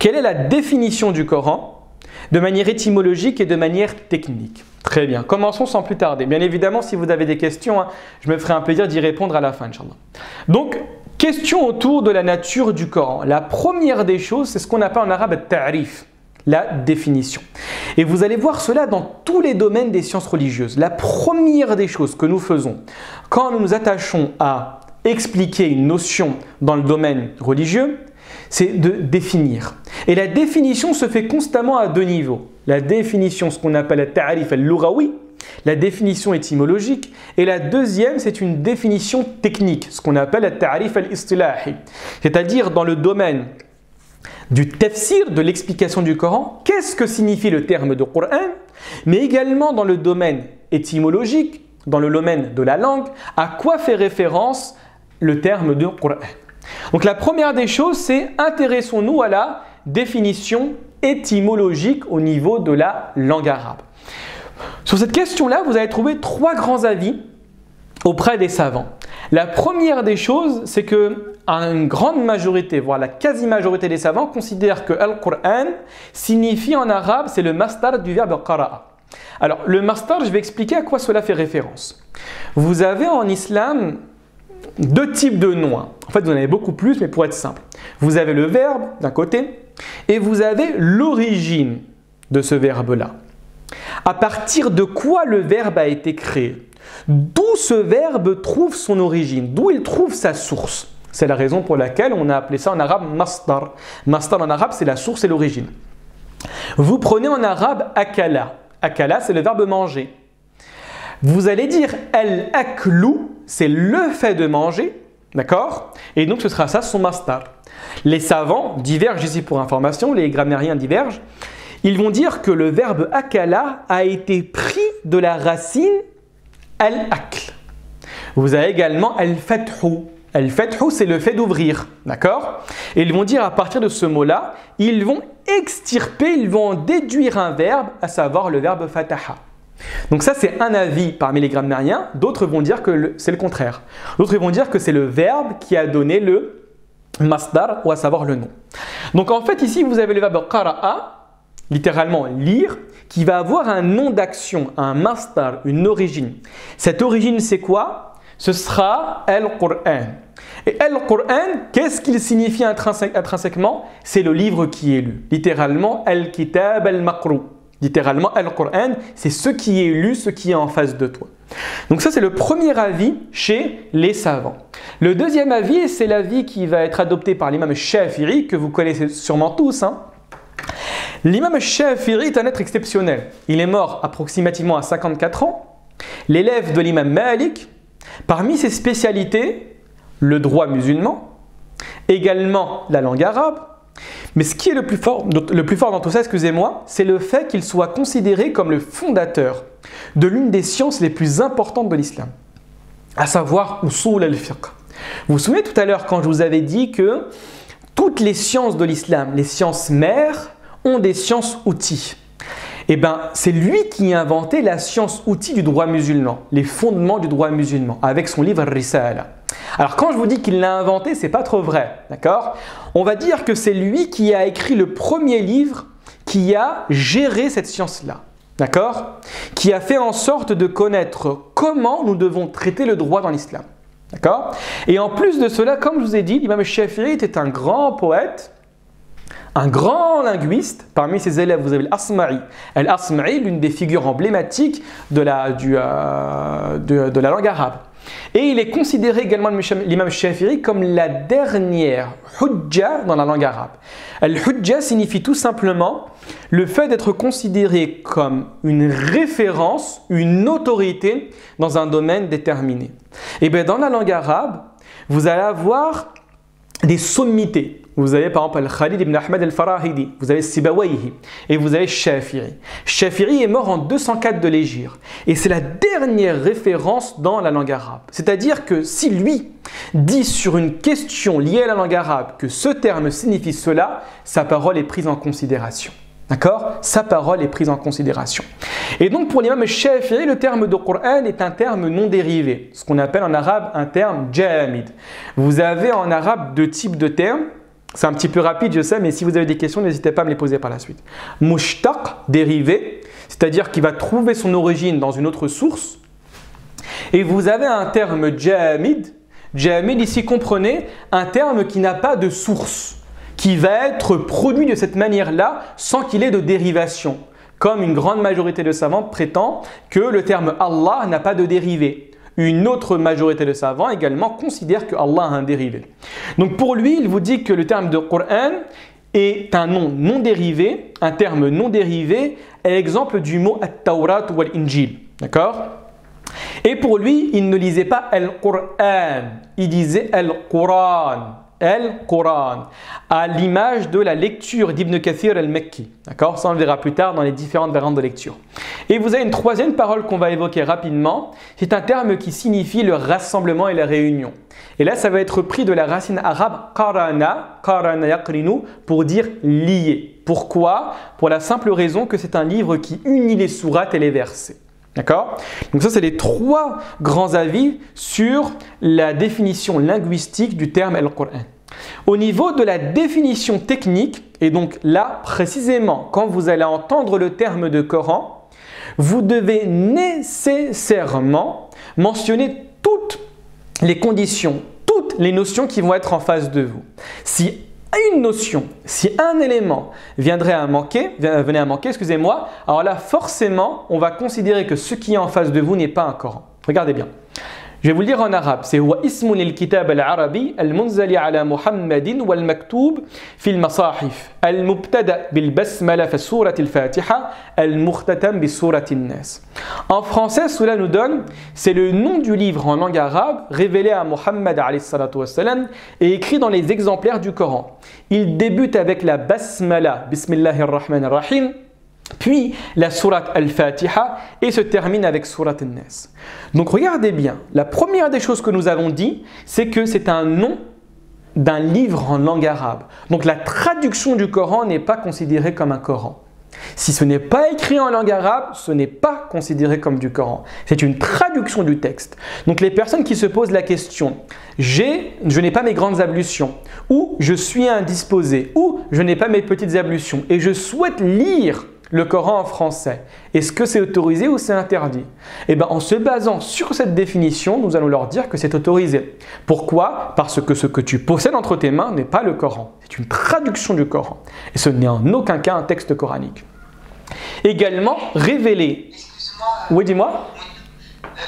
Speaker 1: Quelle est la définition du Coran de manière étymologique et de manière technique? Très bien. Commençons sans plus tarder. Bien évidemment, si vous avez des questions, je me ferai un plaisir d'y répondre à la fin, Inch'Allah. Donc, question autour de la nature du Coran. La première des choses, c'est ce qu'on appelle en arabe le ta'rif, la définition. Et vous allez voir cela dans tous les domaines des sciences religieuses. La première des choses que nous faisons quand nous nous attachons à expliquer une notion dans le domaine religieux, c'est de définir. Et la définition se fait constamment à deux niveaux. La définition, ce qu'on appelle le ta'rif al-lughawi, la définition étymologique, et la deuxième, c'est une définition technique, ce qu'on appelle le ta'rif al-istilahi, c'est-à-dire dans le domaine du tafsir, de l'explication du Coran, qu'est-ce que signifie le terme de Coran, mais également dans le domaine étymologique, dans le domaine de la langue, à quoi fait référence le terme de Coran. Donc la première des choses, c'est intéressons-nous à la définition étymologique au niveau de la langue arabe. Sur cette question-là, vous allez trouver trois grands avis auprès des savants. La première des choses, c'est que une grande majorité, voire la quasi-majorité des savants, considèrent que Al-Qur'an signifie en arabe, c'est le masdar du verbe qara'a. Alors, le masdar, je vais expliquer à quoi cela fait référence. Vous avez en islam deux types de noms. En fait, vous en avez beaucoup plus, mais pour être simple. Vous avez le verbe d'un côté et vous avez l'origine de ce verbe-là. À partir de quoi le verbe a été créé? D'où ce verbe trouve son origine? D'où il trouve sa source? C'est la raison pour laquelle on a appelé ça en arabe masdar. Masdar en arabe, c'est la source et l'origine. Vous prenez en arabe akala. Akala, c'est le verbe manger. Vous allez dire al-aklu, c'est le fait de manger, d'accord? Et donc ce sera ça son masdar. Les savants divergent ici pour information, les grammairiens divergent. Ils vont dire que le verbe akala a été pris de la racine al-akl. Vous avez également al-fathu. Al-fathu, c'est le fait d'ouvrir, d'accord? Et ils vont dire à partir de ce mot-là, ils vont extirper, ils vont déduire un verbe, à savoir le verbe fataha. Donc ça, c'est un avis parmi les grammairiens. D'autres vont dire que c'est le contraire. D'autres vont dire que c'est le verbe qui a donné le masdar, ou à savoir le nom. Donc en fait, ici, vous avez le verbe qara'a, littéralement lire, qui va avoir un nom d'action, un masdar, une origine. Cette origine, c'est quoi? Ce sera al-Qur'an. Et al-Qur'an, qu'est-ce qu'il signifie intrinsèquement? C'est le livre qui est lu. Littéralement, al-kitab al-maqru. Littéralement, al-Qur'an, c'est ce qui est lu, ce qui est en face de toi. Donc ça, c'est le premier avis chez les savants. Le deuxième avis, c'est l'avis qui va être adopté par l'imam Shafi'i, que vous connaissez sûrement tous. L'imam Shafi'i est un être exceptionnel. Il est mort approximativement à 54 ans. L'élève de l'imam Malik, parmi ses spécialités, le droit musulman, également la langue arabe. Mais ce qui est le plus fort dans tout ça, excusez-moi, c'est le fait qu'il soit considéré comme le fondateur de l'une des sciences les plus importantes de l'islam, à savoir usul al-fiqh. Vous vous souvenez tout à l'heure quand je vous avais dit que toutes les sciences de l'islam, les sciences mères, ont des sciences outils. Eh bien, c'est lui qui a inventé la science outil du droit musulman, les fondements du droit musulman, avec son livre Risala. Alors quand je vous dis qu'il l'a inventé, c'est pas trop vrai, d'accord? On va dire que c'est lui qui a écrit le premier livre qui a géré cette science-là, d'accord? Qui a fait en sorte de connaître comment nous devons traiter le droit dans l'islam, d'accord? Et en plus de cela, comme je vous ai dit, l'imam Shafi'i était un grand poète, un grand linguiste. Parmi ses élèves, vous avez l'Asma'i. L'Asma'i, l'une des figures emblématiques de la langue arabe. Et il est considéré également, l'imam Shafi'i, comme la dernière hujja dans la langue arabe. Al-hujja signifie tout simplement le fait d'être considéré comme une référence, une autorité dans un domaine déterminé. Et bien dans la langue arabe, vous allez avoir des sommités. Vous avez par exemple Khalid ibn Ahmad al-Farahidi, vous avez Sibawayhi et vous avez Shafi'i. Shafi'i est mort en 204 de l'Hégire et c'est la dernière référence dans la langue arabe. C'est-à-dire que si lui dit sur une question liée à la langue arabe que ce terme signifie cela, sa parole est prise en considération. D'accord? Sa parole est prise en considération. Et donc pour l'imam Shafi'i, le terme de Qur'an est un terme non dérivé, ce qu'on appelle en arabe un terme jamid. Vous avez en arabe deux types de termes. C'est un petit peu rapide, je sais, mais si vous avez des questions, n'hésitez pas à me les poser par la suite. Mushtaq, dérivé, c'est-à-dire qu'il va trouver son origine dans une autre source. Et vous avez un terme jamid. Jamid, ici, comprenez, un terme qui n'a pas de source, qui va être produit de cette manière-là sans qu'il ait de dérivation. Comme une grande majorité de savants prétend que le terme Allah n'a pas de dérivé. Une autre majorité de savants également considère que Allah a un dérivé. Donc pour lui, il vous dit que le terme de Qur'an est un nom non dérivé, un terme non dérivé, est l'exemple du mot At-Tawrat ou Al-Injil. D'accord? Et pour lui, il ne lisait pas Al-Qur'an, il disait Al-Qur'an. Al-Qur'an, à l'image de la lecture d'Ibn Kathir al-Makki. D'accord? Ça, on le verra plus tard dans les différentes variantes de lecture. Et vous avez une troisième parole qu'on va évoquer rapidement. C'est un terme qui signifie le rassemblement et la réunion. Et là, ça va être pris de la racine arabe qarana, qarana yaqrinu, pour dire lié. Pourquoi? Pour la simple raison que c'est un livre qui unit les sourates et les versets. D'accord? Donc ça, c'est les trois grands avis sur la définition linguistique du terme Al-Qur'an. Au niveau de la définition technique, et donc là, précisément, quand vous allez entendre le terme de Coran, vous devez nécessairement mentionner toutes les conditions, toutes les notions qui vont être en face de vous. Si une notion, si un élément venait à manquer, excusez-moi, alors là, forcément, on va considérer que ce qui est en face de vous n'est pas un Coran. Regardez bien. Je vais vous le dire en arabe. C'est Wa ismun al-kitab al-arabi al-munzali ala Muhammadin wal-maktoub fil masahif al-mubtada bil-basmala fi surat al-Fatiha al-mukhtatam bi surat an-Nas. En français, cela nous donne, c'est le nom du livre en langue arabe révélé à Muhammad alayhi salatu wassalam et écrit dans les exemplaires du Coran. Il débute avec la basmala, bismillahir rahmanir rahim, puis la sourate Al-Fatiha et se termine avec sourate An-Nas. Donc regardez bien, la première des choses que nous avons dit, c'est que c'est un nom d'un livre en langue arabe. Donc la traduction du Coran n'est pas considérée comme un Coran. Si ce n'est pas écrit en langue arabe, ce n'est pas considéré comme du Coran. C'est une traduction du texte. Donc les personnes qui se posent la question « je n'ai pas mes grandes ablutions » ou « je suis indisposé » ou « je n'ai pas mes petites ablutions » et je souhaite lire le Coran en français, est-ce que c'est autorisé ou c'est interdit? Eh bien, en se basant sur cette définition, nous allons leur dire que c'est autorisé. Pourquoi? Parce que ce que tu possèdes entre tes mains n'est pas le Coran. C'est une traduction du Coran. Et ce n'est en aucun cas un texte coranique. Également, révéler.
Speaker 2: Excuse-moi.
Speaker 1: Oui, dis-moi.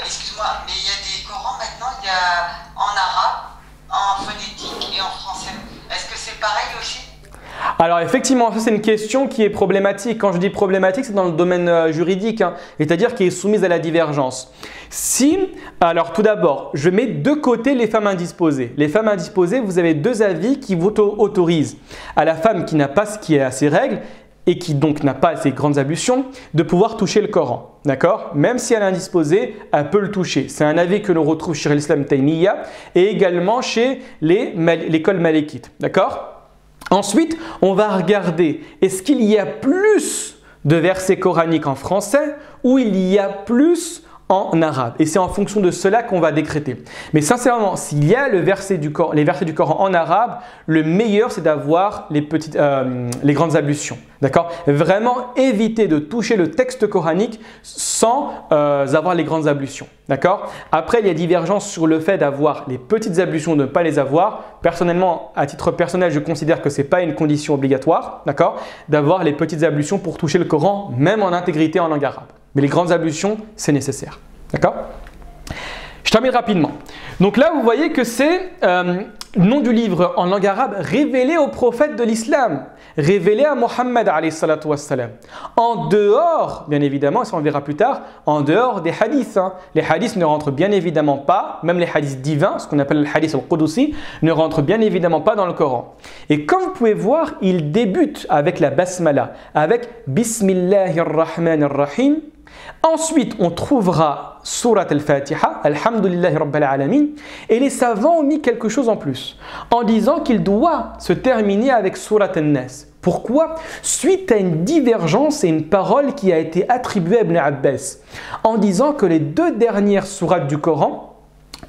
Speaker 2: Excuse-moi, mais il y a des Corans maintenant, il y a en arabe, en phonétique et en français. Est-ce que c'est pareil aussi?
Speaker 1: Alors effectivement, ça c'est une question qui est problématique. Quand je dis problématique, c'est dans le domaine juridique, c'est-à-dire qui est soumise à la divergence. Alors tout d'abord, je mets de côté les femmes indisposées. Les femmes indisposées, vous avez deux avis qui vous autorisent à la femme qui n'a pas ce qui est à ses règles et qui donc n'a pas ses grandes ablutions, de pouvoir toucher le Coran. D'accord? Même si elle est indisposée, elle peut le toucher. C'est un avis que l'on retrouve chez l'Islam Taymiya et également chez l'école malékite. D'accord? Ensuite, on va regarder, est-ce qu'il y a plus de versets coraniques en français ou il y a plus en arabe? Et c'est en fonction de cela qu'on va décréter. Mais sincèrement, s'il y a les versets du Coran en arabe, le meilleur c'est d'avoir les grandes ablutions. D'accord? Vraiment éviter de toucher le texte coranique sans avoir les grandes ablutions. D'accord? Après, il y a divergence sur le fait d'avoir les petites ablutions ou de ne pas les avoir. Personnellement, à titre personnel, je considère que ce n'est pas une condition obligatoire, d'accord, d'avoir les petites ablutions pour toucher le Coran, même en intégrité en langue arabe. Mais les grandes ablutions, c'est nécessaire. D'accord? Je termine rapidement. Donc là, vous voyez que c'est le nom du livre en langue arabe révélé au prophète de l'islam, révélé à Muhammad alayhi salatu wassalam. En dehors, bien évidemment, et ça on verra plus tard, en dehors des hadiths. Les hadiths ne rentrent bien évidemment pas, même les hadiths divins, ce qu'on appelle le hadith al-Qudusi, ne rentrent bien évidemment pas dans le Coran. Et comme vous pouvez voir, il débute avec la basmala, avec Bismillahir Rahmanir Rahim. Ensuite, on trouvera Surat Al-Fatiha, Alhamdulillahi Rabbil Alamin, et les savants ont mis quelque chose en plus, en disant qu'il doit se terminer avec Surat An-Nas. Pourquoi? Suite à une divergence et une parole qui a été attribuée à Ibn Abbas, en disant que les deux dernières sourates du Coran,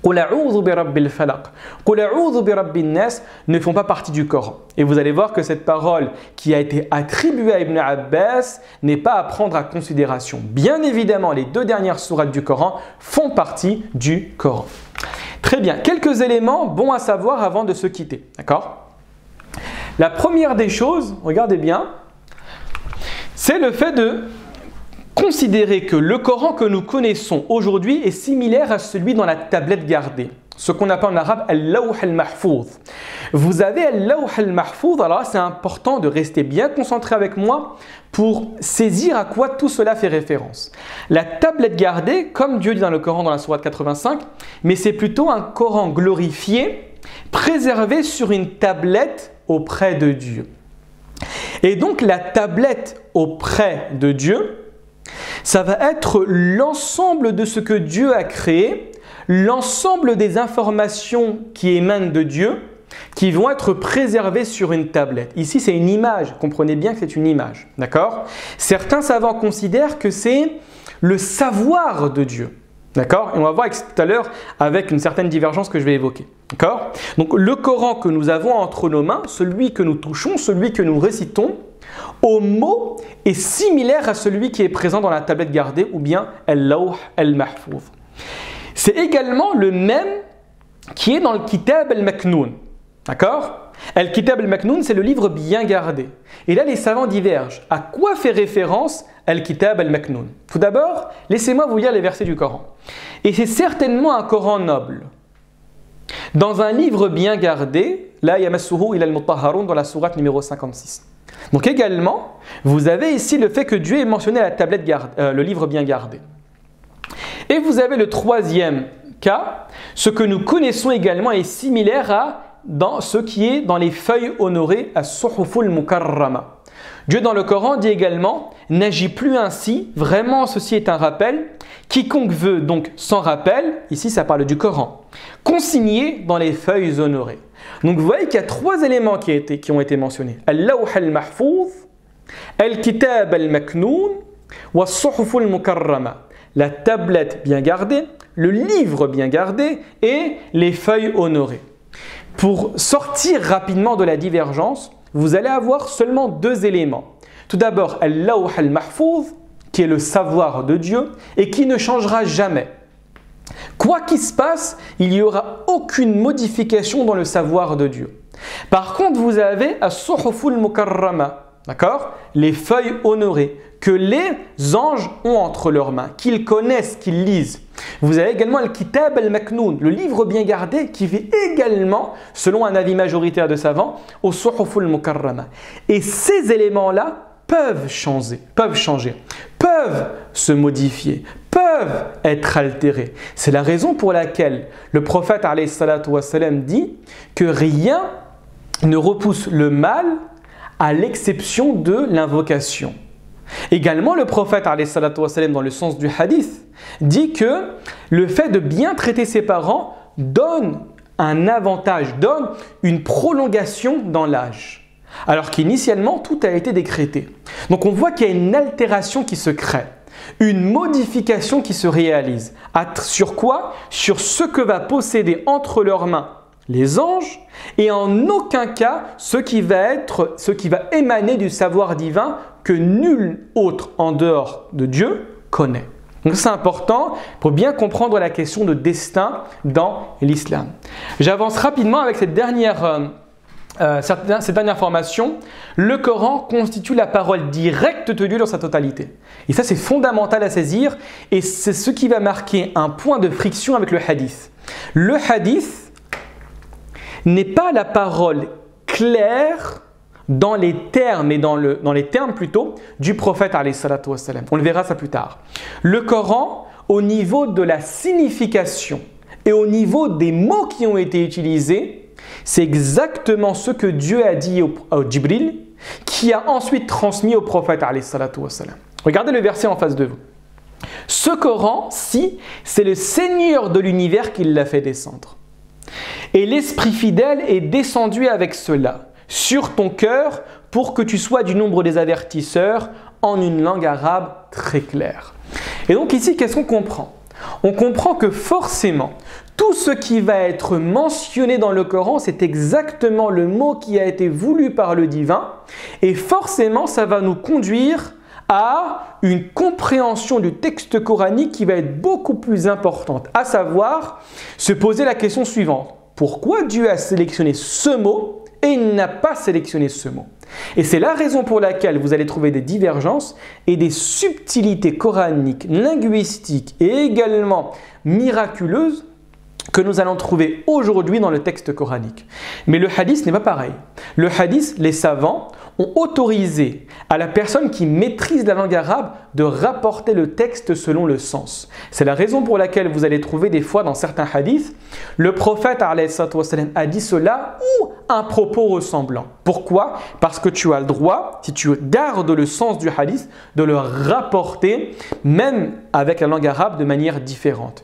Speaker 1: Qul a'udhu bi rabbil falaq, Qul a'udhu bi rabbin nas, ne font pas partie du Coran. Et vous allez voir que cette parole qui a été attribuée à Ibn Abbas n'est pas à prendre à considération. Bien évidemment, les deux dernières sourates du Coran font partie du Coran. Très bien, quelques éléments bons à savoir avant de se quitter. D'accord? La première des choses, regardez bien, c'est le fait de considérer que le Coran que nous connaissons aujourd'hui est similaire à celui dans la tablette gardée, ce qu'on appelle en arabe al-lawh al-mahfouz. Vous avez al-lawh al-mahfouz, alors c'est important de rester bien concentré avec moi pour saisir à quoi tout cela fait référence. La tablette gardée, comme Dieu dit dans le Coran dans la sourate 85, mais c'est plutôt un Coran glorifié, préservé sur une tablette auprès de Dieu. Et donc la tablette auprès de Dieu, ça va être l'ensemble de ce que Dieu a créé, l'ensemble des informations qui émanent de Dieu, qui vont être préservées sur une tablette. Ici, c'est une image. Comprenez bien que c'est une image. D'accord? Certains savants considèrent que c'est le savoir de Dieu. D'accord? Et on va voir tout à l'heure avec une certaine divergence que je vais évoquer. D'accord? Donc, le Coran que nous avons entre nos mains, celui que nous touchons, celui que nous récitons, au mot est similaire à celui qui est présent dans la tablette gardée ou bien al-lawh al-mahfouz. C'est également le même qui est dans le kitab al-maknoun. D'accord? Al-Kitab al-Maknoun, c'est le livre bien gardé. Et là, les savants divergent. À quoi fait référence Al-Kitab al-Maknoun? Tout d'abord, laissez-moi vous lire les versets du Coran. Et c'est certainement un Coran noble. Dans un livre bien gardé, la yamassuhu ila al-mutahharun, dans la sourate numéro 56. Donc également, vous avez ici le fait que Dieu ait mentionné la tablette le livre bien gardé. Et vous avez le troisième cas, ce que nous connaissons également est similaire à dans ce qui est dans les feuilles honorées à Suhuful Mukarrama. Dieu dans le Coran dit également « N'agis plus ainsi, vraiment ceci est un rappel, quiconque veut donc sans rappel, ici ça parle du Coran, consigné dans les feuilles honorées. » Donc vous voyez qu'il y a trois éléments qui ont été mentionnés. Al-Lawh al-Mahfouz, Al-Kitab al-Maknoun, wa Suhuful Mukarrama. La tablette bien gardée, le livre bien gardé et les feuilles honorées. Pour sortir rapidement de la divergence, vous allez avoir seulement deux éléments. Tout d'abord, Al-Lawh al-Mahfouz, qui est le savoir de Dieu et qui ne changera jamais. Quoi qu'il se passe, il n'y aura aucune modification dans le savoir de Dieu. Par contre, vous avez As-Suhuful Mukarrama, d'accord? Les feuilles honorées que les anges ont entre leurs mains, qu'ils connaissent, qu'ils lisent. Vous avez également Al-Kitab al-Maknoun, le livre bien gardé qui fait également, selon un avis majoritaire de savants, au Suhuful Mukarrama. Et ces éléments-là peuvent changer, peuvent se modifier, peuvent être altérés. C'est la raison pour laquelle le prophète alayhi salatu wassalam dit que rien ne repousse le mal à l'exception de l'invocation. Également, le prophète alayhi salatu wassalam, dans le sens du hadith, dit que le fait de bien traiter ses parents donne un avantage, donne une prolongation dans l'âge. Alors qu'initialement, tout a été décrété. Donc on voit qu'il y a une altération qui se crée, une modification qui se réalise. Sur quoi? Sur ce que va posséder entre leurs mains les anges et en aucun cas ce qui va émaner du savoir divin que nul autre en dehors de Dieu connaît. Donc c'est important pour bien comprendre la question de destin dans l'islam. J'avance rapidement avec cette dernière information. Le Coran constitue la parole directe de Dieu dans sa totalité. Et ça, c'est fondamental à saisir et c'est ce qui va marquer un point de friction avec le hadith. Le hadith n'est pas la parole claire dans les termes et dans les termes plutôt du prophète alayhi salatu wassalam. On le verra ça plus tard. Le Coran, au niveau de la signification et au niveau des mots qui ont été utilisés, c'est exactement ce que Dieu a dit au Jibril, qui a ensuite transmis au prophète alayhi salatu wassalam. Regardez le verset en face de vous. Ce Coran-ci, c'est le Seigneur de l'univers qui l'a fait descendre. Et l'Esprit fidèle est descendu avec cela sur ton cœur pour que tu sois du nombre des avertisseurs en une langue arabe très claire. Et donc ici, qu'est-ce qu'on comprend? On comprend que forcément, tout ce qui va être mentionné dans le Coran, c'est exactement le mot qui a été voulu par le divin et forcément, ça va nous conduire à une compréhension du texte coranique qui va être beaucoup plus importante, à savoir se poser la question suivante. Pourquoi Dieu a sélectionné ce mot et il n'a pas sélectionné ce mot? Et c'est la raison pour laquelle vous allez trouver des divergences et des subtilités coraniques, linguistiques et également miraculeuses que nous allons trouver aujourd'hui dans le texte coranique. Mais le hadith n'est pas pareil. Le hadith, les savants ont autorisé à la personne qui maîtrise la langue arabe de rapporter le texte selon le sens. C'est la raison pour laquelle vous allez trouver des fois dans certains hadiths, le prophète alayhi salatu wassalam a dit cela ou un propos ressemblant. Pourquoi? Parce que tu as le droit, si tu gardes le sens du hadith, de le rapporter même avec la langue arabe de manière différente.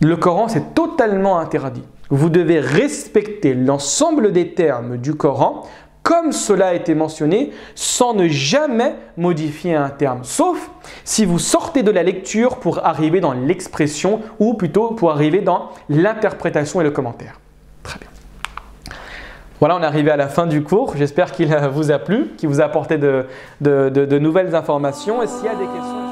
Speaker 1: Le Coran, c'est totalement interdit. Vous devez respecter l'ensemble des termes du Coran comme cela a été mentionné, sans ne jamais modifier un terme. Sauf si vous sortez de la lecture pour arriver dans l'expression ou plutôt pour arriver dans l'interprétation et le commentaire. Très bien. Voilà, on est arrivé à la fin du cours. J'espère qu'il vous a plu, qu'il vous a apporté de nouvelles informations. Et s'il y a des questions…